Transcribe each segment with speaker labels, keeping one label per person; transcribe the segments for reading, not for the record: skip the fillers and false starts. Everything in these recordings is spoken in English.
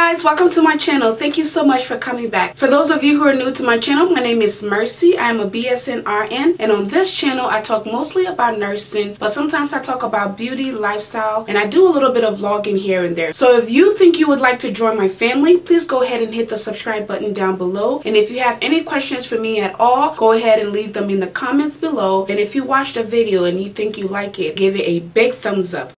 Speaker 1: guys, welcome to my channel. Thank you so much for coming back. For those of you who are new to my channel, my name is Mercy. I am a BSN RN, and on this channel I talk mostly about nursing, but sometimes I talk about beauty, lifestyle, and I do a little bit of vlogging here and there. So if you think you would like to join my family, please go ahead and hit the subscribe button down below. And if you have any questions for me at all, go ahead and leave them in the comments below. And if you watched the video and you think you like it, give it a big thumbs up.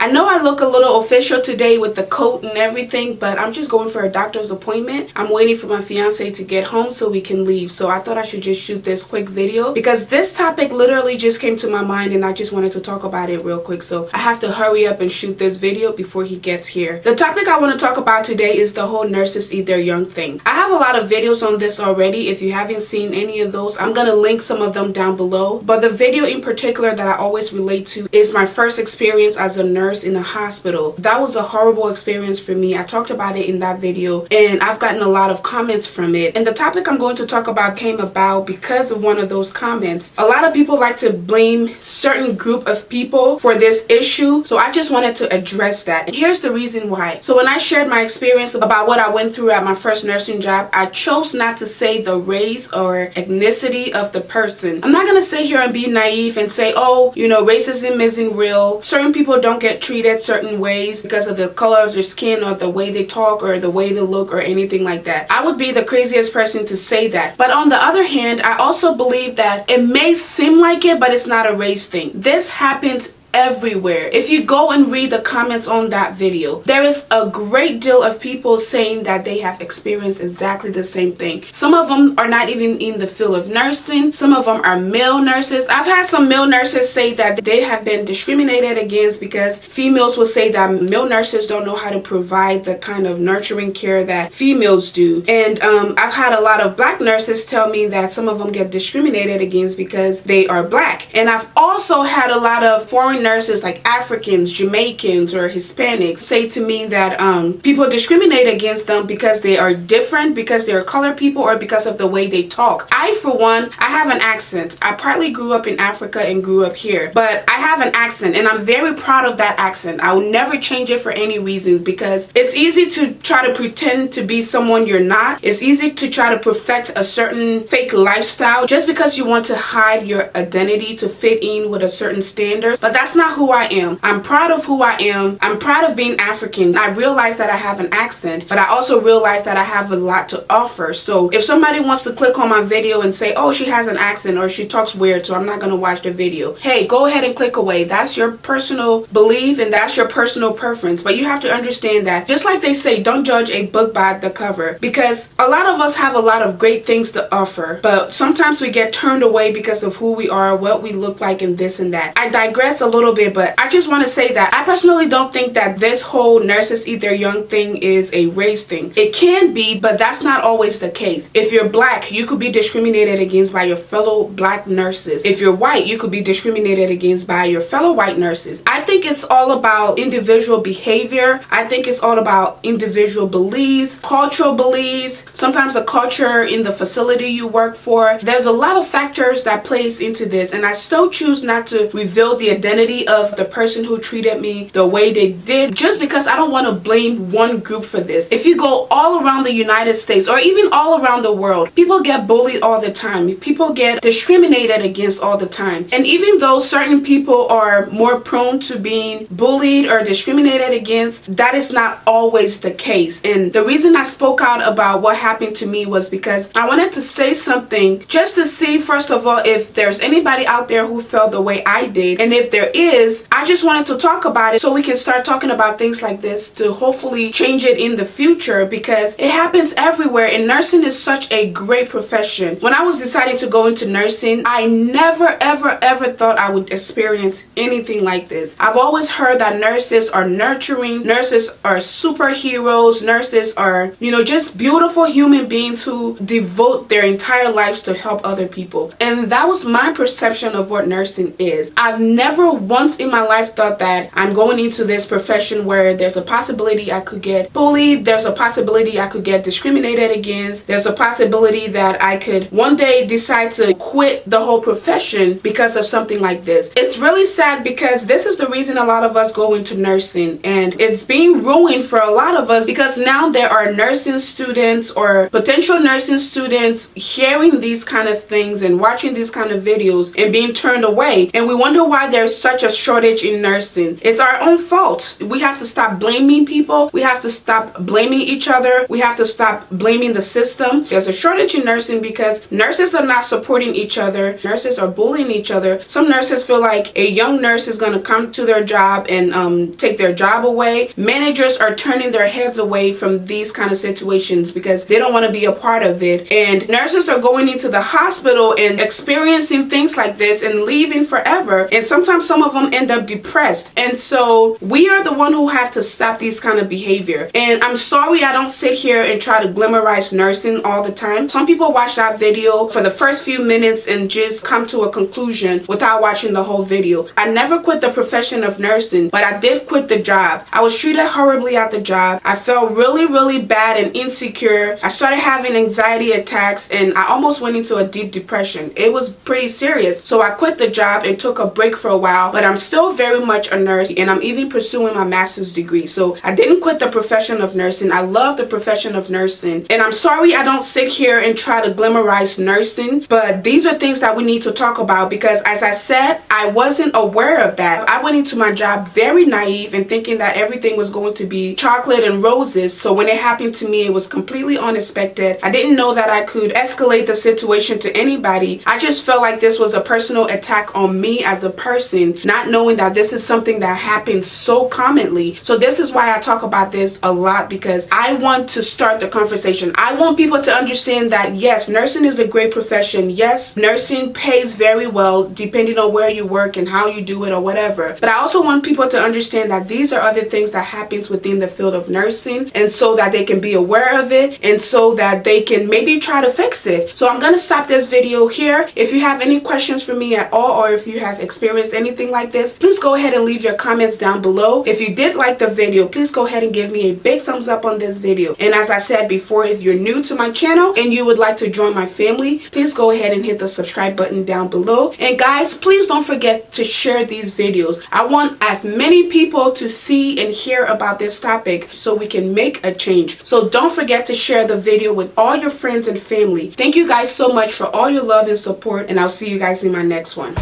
Speaker 1: I know I look a little official today with the coat and everything, but I'm just going for a doctor's appointment. I'm waiting for my fiance to get home so we can leave. So I thought I should just shoot this quick video because this topic literally just came to my mind and I just wanted to talk about it real quick. So I have to hurry up and shoot this video before he gets here. The topic I want to talk about today is the whole nurses eat their young thing. I have a lot of videos on this already. If you haven't seen any of those, I'm going to link some of them down below. But the video in particular that I always relate to is my first experience as a nurse in a hospital. That was a horrible experience for me. I talked about it in that video and I've gotten a lot of comments from it. And the topic I'm going to talk about came about because of one of those comments. A lot of people like to blame certain group of people for this issue. So I just wanted to address that. And here's the reason why. So when I shared my experience about what I went through at my first nursing job, I chose not to say the race or ethnicity of the person. I'm not going to sit here and be naive and say, oh, you know, racism isn't real. Certain people don't get treated certain ways because of the color of their skin or the way they talk or the way they look or anything like that. I would be the craziest person to say that. But on the other hand, I also believe that it may seem like it, but it's not a race thing. This happens everywhere. If you go and read the comments on that video, there is a great deal of people saying that they have experienced exactly the same thing. Some of them are not even in the field of nursing. Some of them are male nurses. I've had some male nurses say that they have been discriminated against because females will say that male nurses don't know how to provide the kind of nurturing care that females do. And I've had a lot of black nurses tell me that some of them get discriminated against because they are black. And I've also had a lot of foreign nurses like Africans, Jamaicans, or Hispanics say to me that people discriminate against them because they are different, because they're colored people, or because of the way they talk. I, for one, I have an accent. I partly grew up in Africa and grew up here, but I have an accent and I'm very proud of that accent. I will never change it for any reason because it's easy to try to pretend to be someone you're not. It's easy to try to perfect a certain fake lifestyle just because you want to hide your identity to fit in with a certain standard, but that's not who I am. I'm proud of who I am. I'm proud of being African. I realize that I have an accent, but I also realize that I have a lot to offer. So if somebody wants to click on my video and say, oh, she has an accent or she talks weird, so I'm not going to watch the video, hey, go ahead and click away. That's your personal belief and that's your personal preference. But you have to understand that, just like they say, don't judge a book by the cover, because a lot of us have a lot of great things to offer, but sometimes we get turned away because of who we are, what we look like, and this and that. I digress a little bit, but I just want to say that I personally don't think that this whole nurses eat their young thing is a race thing. It can be, but that's not always the case. If you're black, you could be discriminated against by your fellow black nurses. If you're white, you could be discriminated against by your fellow white nurses. I think it's all about individual behavior. I think it's all about individual beliefs, cultural beliefs, sometimes the culture in the facility you work for. There's a lot of factors that plays into this, and I still choose not to reveal the identity of the person who treated me the way they did just because I don't want to blame one group for this. If you go all around the United States or even all around the world, people get bullied all the time. People get discriminated against all the time. And even though certain people are more prone to being bullied or discriminated against, that is not always the case. And the reason I spoke out about what happened to me was because I wanted to say something just to see, first of all, if there's anybody out there who felt the way I did. And if there is, I just wanted to talk about it so we can start talking about things like this to hopefully change it in the future, because it happens everywhere and nursing is such a great profession. When I was deciding to go into nursing, I never ever thought I would experience anything like this. I've always heard that nurses are nurturing, nurses are superheroes, nurses are, you know, just beautiful human beings who devote their entire lives to help other people. And that was my perception of what nursing is. I've never once in my life thought that I'm going into this profession where there's a possibility I could get bullied, there's a possibility I could get discriminated against, there's a possibility that I could one day decide to quit the whole profession because of something like this. It's really sad because this is the reason a lot of us go into nursing, and it's being ruined for a lot of us because now there are nursing students or potential nursing students hearing these kind of things and watching these kind of videos and being turned away, and we wonder why there's such a shortage in nursing. It's our own fault. We have to stop blaming people. We have to stop blaming each other. We have to stop blaming the system. There's a shortage in nursing because nurses are not supporting each other. Nurses are bullying each other. Some nurses feel like a young nurse is going to come to their job and take their job away. Managers are turning their heads away from these kind of situations because they don't want to be a part of it. And nurses are going into the hospital and experiencing things like this and leaving forever. And sometimes some of them end up depressed. And so we are the one who have to stop these kind of behavior. And I'm sorry I don't sit here and try to glamorize nursing all the time. Some people watch that video for the first few minutes and just come to a conclusion without watching the whole video. I never quit the profession of nursing, but I did quit the job. I was treated horribly at the job. I felt really bad and insecure. I started having anxiety attacks and I almost went into a deep depression. It was pretty serious. So I quit the job and took a break for a while, but I'm still very much a nurse and I'm even pursuing my master's degree. So I didn't quit the profession of nursing. I love the profession of nursing. And I'm sorry I don't sit here and try to glamorize nursing, but these are things that we need to talk about because as I said, I wasn't aware of that. I went into my job very naive and thinking that everything was going to be chocolate and roses. So when it happened to me, it was completely unexpected. I didn't know that I could escalate the situation to anybody. I just felt like this was a personal attack on me as a person, not knowing that this is something that happens so commonly. So this is why I talk about this a lot because I want to start the conversation. I want people to understand that yes, nursing is a great profession. Yes, nursing pays very well depending on where you work and how you do it or whatever. But I also want people to understand that these are other things that happens within the field of nursing, and so that they can be aware of it and so that they can maybe try to fix it. So I'm gonna stop this video here. If you have any questions for me at all, or if you have experienced anything like this, please go ahead and leave your comments down below. If you did like the video, please go ahead and give me a big thumbs up on this video. And as I said before, if you're new to my channel and you would like to join my family, please go ahead and hit the subscribe button down below. And guys, please don't forget to share these videos. I want as many people to see and hear about this topic so we can make a change. So don't forget to share the video with all your friends and family. Thank you guys so much for all your love and support, and I'll see you guys in my next one.